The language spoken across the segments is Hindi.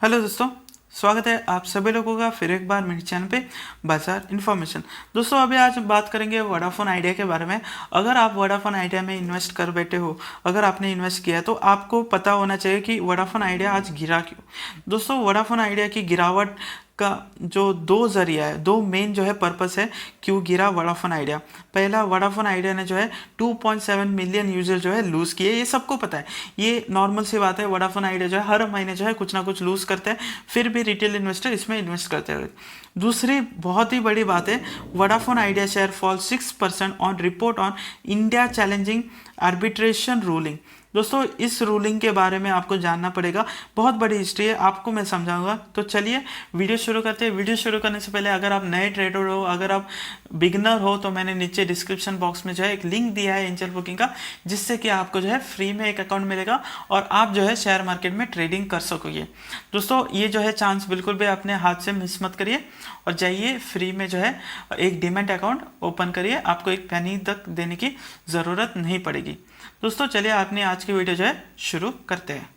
हेलो दोस्तों, स्वागत है आप सभी लोगों का फिर एक बार मेरे चैनल पे बाजार इन्फॉर्मेशन। दोस्तों अभी आज बात करेंगे वोडाफोन आइडिया के बारे में। अगर आप वोडाफोन आइडिया में इन्वेस्ट कर बैठे हो, अगर आपने इन्वेस्ट किया तो आपको पता होना चाहिए कि वोडाफोन आइडिया आज गिरा क्यों। दोस्तों वोडाफोन आइडिया की गिरावट का जो दो जरिया है, दो मेन जो है पर्पस है क्यों गिरा वोडाफोन आइडिया। पहला, वोडाफोन आइडिया ने जो है 2.7 मिलियन यूजर जो है लूज किए, ये सबको पता है, ये नॉर्मल सी बात है। वोडाफोन आइडिया जो है हर महीने जो है कुछ ना कुछ लूज करते हैं, फिर भी रिटेल इन्वेस्टर इसमें इन्वेस्ट करते हैं। दूसरी बहुत ही बड़ी बात है, Vodafone idea share fall 6% on report on India challenging arbitration ruling. दोस्तों इस रूलिंग के बारे में आपको जानना पड़ेगा, बहुत बड़ी हिस्ट्री है, आपको मैं समझाऊंगा। तो चलिए वीडियो शुरू करते हैं। वीडियो शुरू करने से पहले अगर आप नए ट्रेडर हो, अगर आप बिगनर हो, तो मैंने नीचे डिस्क्रिप्शन बॉक्स में जो है एक लिंक दिया है एंजल बुकिंग का, जिससे कि आपको जो है फ्री में एक अकाउंट मिलेगा और आप जो है शेयर मार्केट में ट्रेडिंग कर सकोगे। दोस्तों ये जो है चांस बिल्कुल भी अपने हाथ से मिस मत करिए और जाइए फ्री में जो है एक डीमैट अकाउंट ओपन करिए, आपको एक पैनी तक देने की ज़रूरत नहीं पड़ेगी। दोस्तों चलिए अपनी आज की वीडियो जो है शुरू करते हैं।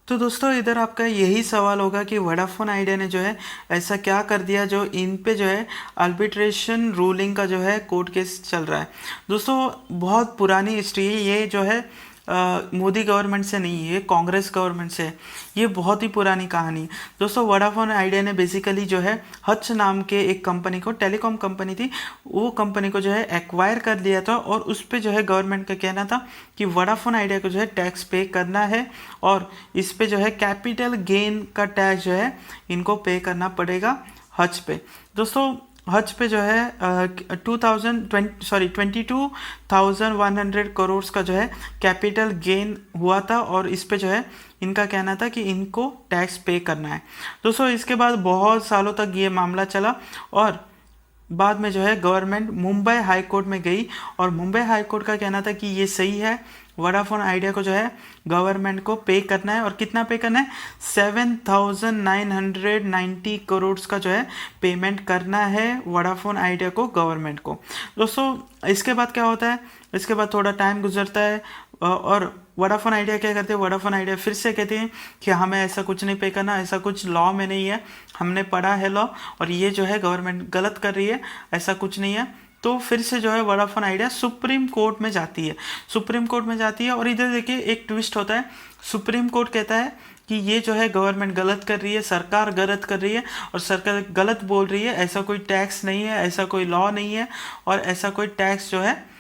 तो दोस्तों इधर आपका यही सवाल होगा कि वोडाफोन आइडिया ने जो है ऐसा क्या कर दिया जो इन पे जो है आर्बिट्रेशन रूलिंग का जो है कोर्ट केस चल रहा है। दोस्तों बहुत पुरानी हिस्ट्री है, ये जो है मोदी गवर्नमेंट से नहीं है, ये कांग्रेस गवर्नमेंट से है, ये बहुत ही पुरानी कहानी है। दोस्तों वोडाफोन आइडिया ने बेसिकली जो है हच नाम के एक कंपनी को, टेलीकॉम कंपनी थी, वो कंपनी को जो है एक्वायर कर लिया था और उस पर जो है गवर्नमेंट का कहना था कि वोडाफोन आइडिया को जो है टैक्स पे करना है और इस पे जो है कैपिटल गेन का टैक्स जो है इनको पे करना पड़ेगा हच पे। दोस्तों हज पे जो है 22,100 करोड़ का जो है कैपिटल गेन हुआ था और इस पे जो है इनका कहना था कि इनको टैक्स पे करना है। दोस्तों इसके बाद बहुत सालों तक ये मामला चला और बाद में जो है गवर्नमेंट मुंबई हाई कोर्ट में गई और मुंबई हाई कोर्ट का कहना था कि ये सही है, वोडाफोन आइडिया को जो है गवर्नमेंट को पे करना है। और कितना पे करना है? 7,990 करोड़ का जो है पेमेंट करना है वोडाफोन आइडिया को, गवर्नमेंट को। दोस्तों इसके बाद क्या होता है, इसके बाद थोड़ा टाइम गुजरता है और वोडाफोन आइडिया क्या करते हैं, वोडाफोन आइडिया फिर से कहते हैं कि हमें ऐसा कुछ नहीं पे करना, ऐसा कुछ लॉ में नहीं है, हमने पढ़ा है लॉ और ये जो है गवर्नमेंट गलत कर रही है, ऐसा कुछ नहीं है। तो फिर से जो है वोडाफोन आइडिया सुप्रीम कोर्ट में जाती है, सुप्रीम कोर्ट में जाती है और इधर देखिए एक ट्विस्ट होता है। सुप्रीम कोर्ट कहता है कि ये जो है गवर्नमेंट गलत कर रही है, सरकार गलत कर रही है और सरकार गलत बोल रही है, ऐसा कोई टैक्स नहीं है, ऐसा कोई लॉ नहीं है और ऐसा कोई टैक्स जो है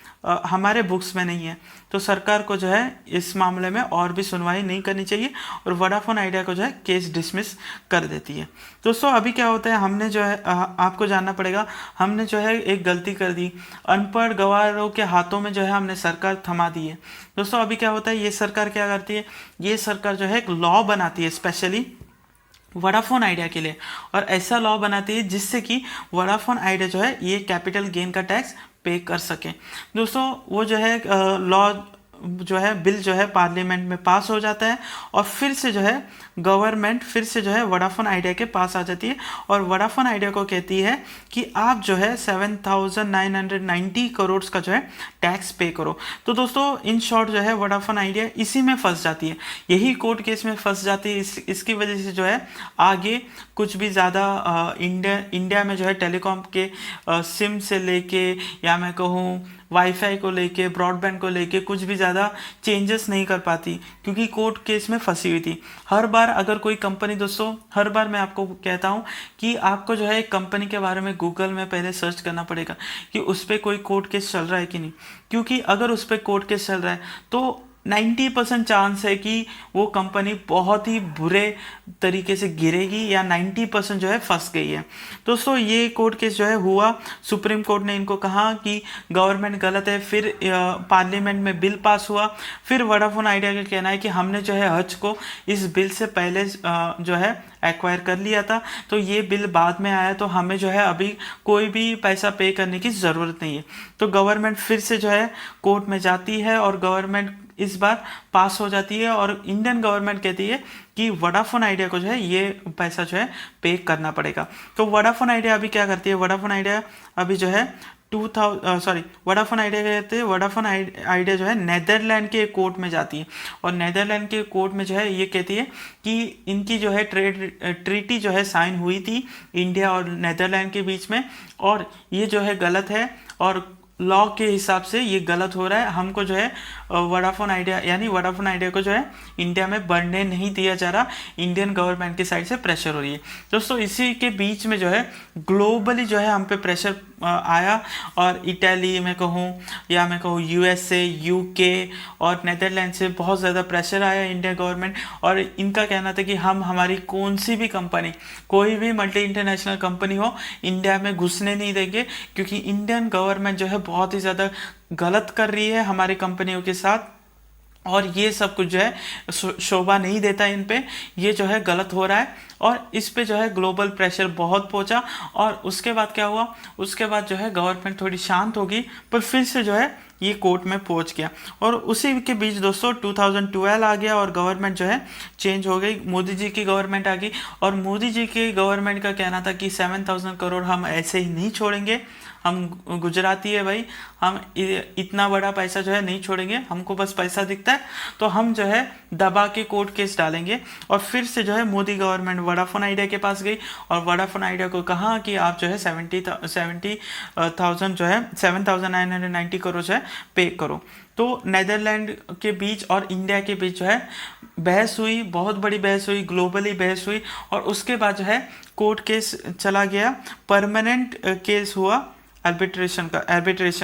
हमारे बुक्स में नहीं है। तो सरकार को जो है इस मामले में और भी सुनवाई नहीं करनी चाहिए और वोडाफोन आइडिया को जो है केस डिसमिस कर देती है। दोस्तों अभी क्या होता है, हमने जो है आपको जानना पड़ेगा, हमने जो है एक गलती कर दी, अनपढ़ गवारों के हाथों में जो है हमने सरकार थमा दी है। दोस्तों अभी क्या होता है, ये सरकार क्या करती है, ये सरकार जो है एक लॉ बनाती है स्पेशली वोडाफोन आइडिया के लिए और ऐसा लॉ बनाती है जिससे कि वोडाफोन आइडिया जो है ये कैपिटल गेन का टैक्स पे कर सके। दोस्तों वो जो है लॉ जो है बिल जो है पार्लियामेंट में पास हो जाता है और फिर से जो है गवर्नमेंट फिर से जो है वोडाफोन आइडिया के पास आ जाती है और वोडाफोन आइडिया को कहती है कि आप जो है 7,990 करोड़ का जो है टैक्स पे करो। तो दोस्तों इन शॉर्ट जो है वोडाफोन आइडिया इसी में फंस जाती है, यही कोर्ट केस में फंस जाती है। इसकी वजह से जो है आगे कुछ भी ज़्यादा इंडिया में जो है टेलीकॉम के सिम से लेके या मैं कहूँ वाईफाई को लेके, ब्रॉडबैंड को लेके कुछ भी ज़्यादा चेंजेस नहीं कर पाती क्योंकि कोर्ट केस में फंसी हुई थी। हर बार अगर कोई कंपनी, दोस्तों हर बार मैं आपको कहता हूँ कि आपको जो है एक कंपनी के बारे में गूगल में पहले सर्च करना पड़ेगा कि उस पर कोई कोर्ट केस चल रहा है कि नहीं, क्योंकि अगर उस पर कोर्ट केस चल रहा है तो 90% चांस है कि वो कंपनी बहुत ही बुरे तरीके से गिरेगी या 90% जो है फंस गई है। दोस्तों ये कोर्ट केस जो है हुआ, सुप्रीम कोर्ट ने इनको कहा कि गवर्नमेंट गलत है, फिर पार्लियामेंट में बिल पास हुआ, फिर वोडाफोन आइडिया का कहना है कि हमने जो है हज को इस बिल से पहले जो है एक्वायर कर लिया था, तो ये बिल बाद में आया तो हमें जो है अभी कोई भी पैसा पे करने की ज़रूरत नहीं है। तो गवर्नमेंट फिर से जो है कोर्ट में जाती है और गवर्नमेंट इस बार पास हो जाती है और इंडियन गवर्नमेंट कहती है कि वोडाफोन आइडिया को जो है ये पैसा जो है पे करना पड़ेगा। तो वोडाफोन आइडिया अभी क्या करती है, वोडाफोन आइडिया अभी जो है वोडाफोन आइडिया क्या कहते हैं, वोडाफोन आइडिया जो है नेदरलैंड के कोर्ट में जाती है, और नेदरलैंड के कोर्ट में जो है ये कहती है कि इनकी जो है ट्रीटी जो है साइन हुई थी इंडिया और नेदरलैंड के बीच में, और ये जो है गलत है, और लॉ के हिसाब से ये गलत हो रहा है। हमको जो है वोडाफोन आइडिया यानी वोडाफोन आइडिया को जो है इंडिया में बढ़ने नहीं दिया जा रहा, इंडियन गवर्नमेंट की साइड से प्रेशर हो रही है दोस्तों। इसी के बीच में जो है ग्लोबली जो है हम पे प्रेशर आया, और इटली में कहूँ या मैं कहूँ यूएसए, यूके और नेदरलैंड से बहुत ज़्यादा प्रेशर आया इंडियन गवर्नमेंट, और इनका कहना था कि हम हमारी कौन सी भी कंपनी, कोई भी मल्टी इंटरनेशनल कंपनी हो, इंडिया में घुसने नहीं देंगे, क्योंकि इंडियन गवर्नमेंट जो है बहुत ही ज़्यादा गलत कर रही है हमारी कंपनियों के साथ, और ये सब कुछ जो है शोभा नहीं देता इन पे, ये जो है गलत हो रहा है, और इस पे जो है ग्लोबल प्रेशर बहुत पहुंचा। और उसके बाद क्या हुआ, उसके बाद जो है गवर्नमेंट थोड़ी शांत होगी, पर फिर से जो है ये कोर्ट में पहुंच गया, और उसी के बीच दोस्तों 2012 आ गया और गवर्नमेंट जो है चेंज हो गई, मोदी जी की गवर्नमेंट आ गई, और मोदी जी की गवर्नमेंट का कहना था कि 7,000 करोड़ हम ऐसे ही नहीं छोड़ेंगे, हम गुजराती है भाई, हम इतना बड़ा पैसा जो है नहीं छोड़ेंगे, हमको बस पैसा दिखता है तो हम जो है दबा के कोर्ट केस डालेंगे। और फिर से जो है मोदी गवर्नमेंट वोडाफोन आइडिया के पास गई, और वोडाफोन आइडिया को कहा कि आप जो है 70,000 जो है 7,990 करोड़ जो है पे करो। तो नेदरलैंड के बीच और इंडिया के बीच जो है बहस हुई, बहुत बड़ी बहस हुई, ग्लोबली बहस हुई, और उसके बाद जो है कोर्ट केस चला गया, परमानेंट केस हुआ आर्बिट्रेशन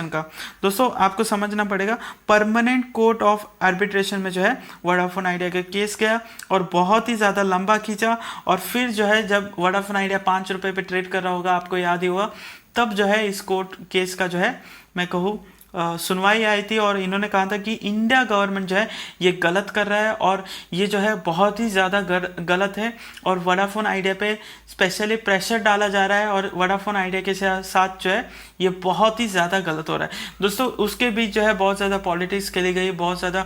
का। दोस्तों आपको समझना पड़ेगा, परमानेंट कोर्ट ऑफ आर्बिट्रेशन में जो है वोडाफोन आइडिया का केस गया, और बहुत ही ज़्यादा लंबा खींचा, और फिर जो है जब वोडाफोन आइडिया 5 रुपये पे ट्रेड कर रहा होगा, आपको याद ही होगा, तब जो है इस कोर्ट केस का जो है मैं कहूँ सुनवाई आई थी, और इन्होंने कहा था कि इंडिया गवर्नमेंट जो है ये गलत कर रहा है, और ये जो है बहुत ही ज़्यादा गलत है, और वोडाफोन आइडिया पे स्पेशली प्रेशर डाला जा रहा है, और वोडाफोन आइडिया के साथ जो है ये बहुत ही ज़्यादा गलत हो रहा है दोस्तों। उसके बीच जो है बहुत ज़्यादा पॉलिटिक्स खेली गई, बहुत ज़्यादा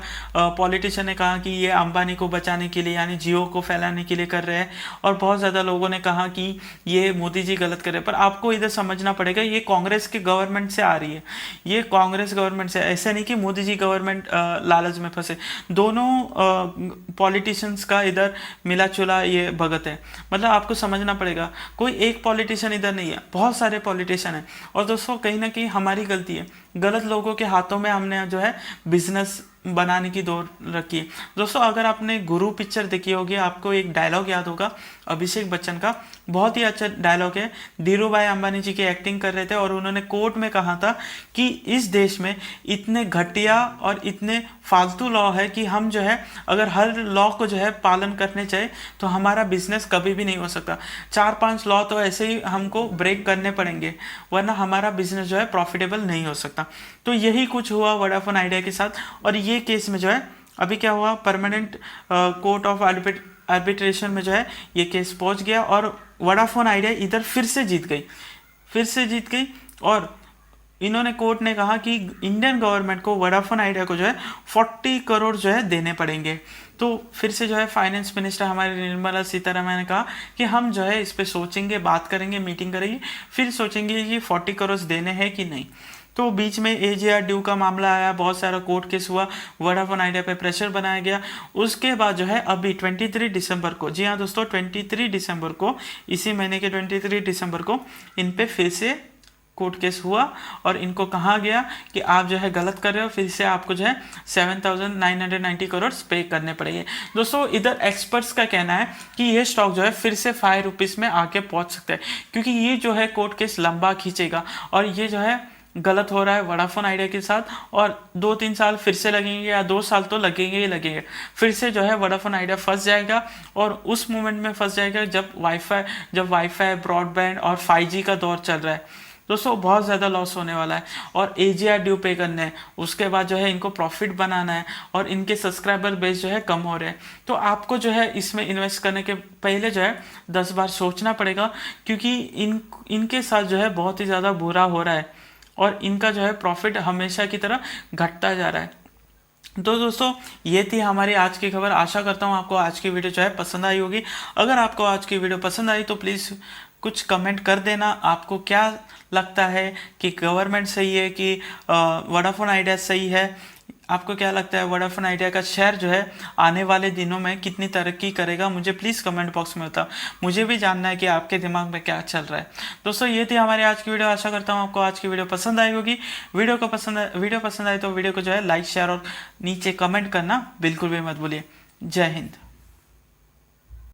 पॉलिटिशियन ने कहा कि ये अंबानी को बचाने के लिए यानी जियो को फैलाने के लिए कर रहे हैं, और बहुत ज़्यादा लोगों ने कहा कि ये मोदी जी गलत कर रहे हैं। पर आपको इधर समझना पड़ेगा, ये कांग्रेस की गवर्नमेंट से आ रही है, ये कांग्रेस गवर्नमेंट से, ऐसा नहीं कि मोदी जी गवर्नमेंट लालच में फंसे, दोनों पॉलिटिशियंस का इधर मिला चुला ये भगत है। मतलब आपको समझना पड़ेगा, कोई एक पॉलिटिशियन इधर नहीं है, बहुत सारे पॉलिटिशियन हैं, और दोस्तों कहीं ना कहीं हमारी गलती है, गलत लोगों के हाथों में हमने जो है बिजनेस बनाने की दौड़ रखी है दोस्तों। अगर आपने गुरु पिक्चर देखी होगी, आपको एक डायलॉग याद होगा अभिषेक बच्चन का, बहुत ही अच्छा डायलॉग है, धीरू भाई अंबानी जी की एक्टिंग कर रहे थे, और उन्होंने कोर्ट में कहा था कि इस देश में इतने घटिया और इतने फालतू लॉ है कि हम जो है अगर हर लॉ को जो है पालन करने चाहिए तो हमारा बिजनेस कभी भी नहीं हो सकता, 4-5 लॉ तो ऐसे ही हमको ब्रेक करने पड़ेंगे, वरना हमारा बिजनेस जो है प्रॉफिटेबल नहीं हो सकता। तो यही कुछ हुआ वोडाफोन आइडिया के साथ, और ये केस में जो है अभी क्या हुआ, परमानेंट कोर्ट ऑफ आर्बिट्रेशन में जो है ये केस पहुंच गया, और वोडाफोन आइडिया इधर फिर से जीत गई, और इन्होंने कोर्ट ने कहा कि इंडियन गवर्नमेंट को वोडाफोन आइडिया को जो है 40 करोड़ जो है देने पड़ेंगे। तो फिर से जो है फाइनेंस मिनिस्टर हमारी निर्मला सीतारमण ने कहा कि हम जो है इस पे सोचेंगे, बात करेंगे, मीटिंग करेंगे, फिर सोचेंगे कि 40 करोड़ देने हैं कि नहीं। तो बीच में AGR ड्यू का मामला आया, बहुत सारा कोर्ट केस हुआ, वोडाफोन आइडिया पे प्रेशर बनाया गया। उसके बाद जो है अभी 23 दिसंबर को, जी हाँ दोस्तों 23 दिसंबर को, इसी महीने के 23 दिसंबर को इन पे फिर से कोर्ट केस हुआ, और इनको कहा गया कि आप जो है गलत कर रहे हो, फिर से आपको जो है 7,990 करोड़ पे करने पड़ेंगे। दोस्तों इधर एक्सपर्ट्स का कहना है कि ये स्टॉक जो है फिर से 5 रुपीज़ में आके पहुंच सकता है, क्योंकि ये जो है कोर्ट केस लंबा खींचेगा, और ये जो है गलत हो रहा है वोडाफोन आइडिया के साथ, और 2-3 साल फिर से लगेंगे, या 2 साल तो लगेंगे ही लगेंगे, फिर से जो है वोडाफोन आइडिया फंस जाएगा, और उस मोमेंट में फंस जाएगा जब वाईफाई ब्रॉडबैंड और 5G का दौर चल रहा है। दोस्तों बहुत ज़्यादा लॉस होने वाला है, और AGR ड्यू पे करने हैं, उसके बाद जो है इनको प्रॉफिट बनाना है, और इनके सब्सक्राइबर बेस जो है कम हो रहे हैं। तो आपको जो है इसमें इन्वेस्ट करने के पहले जो है 10 बार सोचना पड़ेगा, क्योंकि इनके साथ जो है बहुत ही ज़्यादा बुरा हो रहा है, और इनका जो है प्रॉफिट हमेशा की तरह घटता जा रहा है। तो दोस्तों ये थी हमारी आज की खबर। आशा करता हूँ आपको आज की वीडियो जो है पसंद आई होगी। अगर आपको आज की वीडियो पसंद आई तो प्लीज़ कुछ कमेंट कर देना। आपको क्या लगता है कि गवर्नमेंट सही है कि वोडाफोन आइडिया सही है? आपको क्या लगता है वोडाफोन आइडिया का शेयर जो है आने वाले दिनों में कितनी तरक्की करेगा? मुझे प्लीज़ कमेंट बॉक्स में बताओ, मुझे भी जानना है कि आपके दिमाग में क्या चल रहा है। दोस्तों ये थी हमारी आज की वीडियो। आशा करता हूँ आपको आज की वीडियो पसंद आई होगी। वीडियो पसंद आए तो वीडियो को जो है लाइक शेयर और नीचे कमेंट करना बिल्कुल भी मत भूलिए। जय हिंद।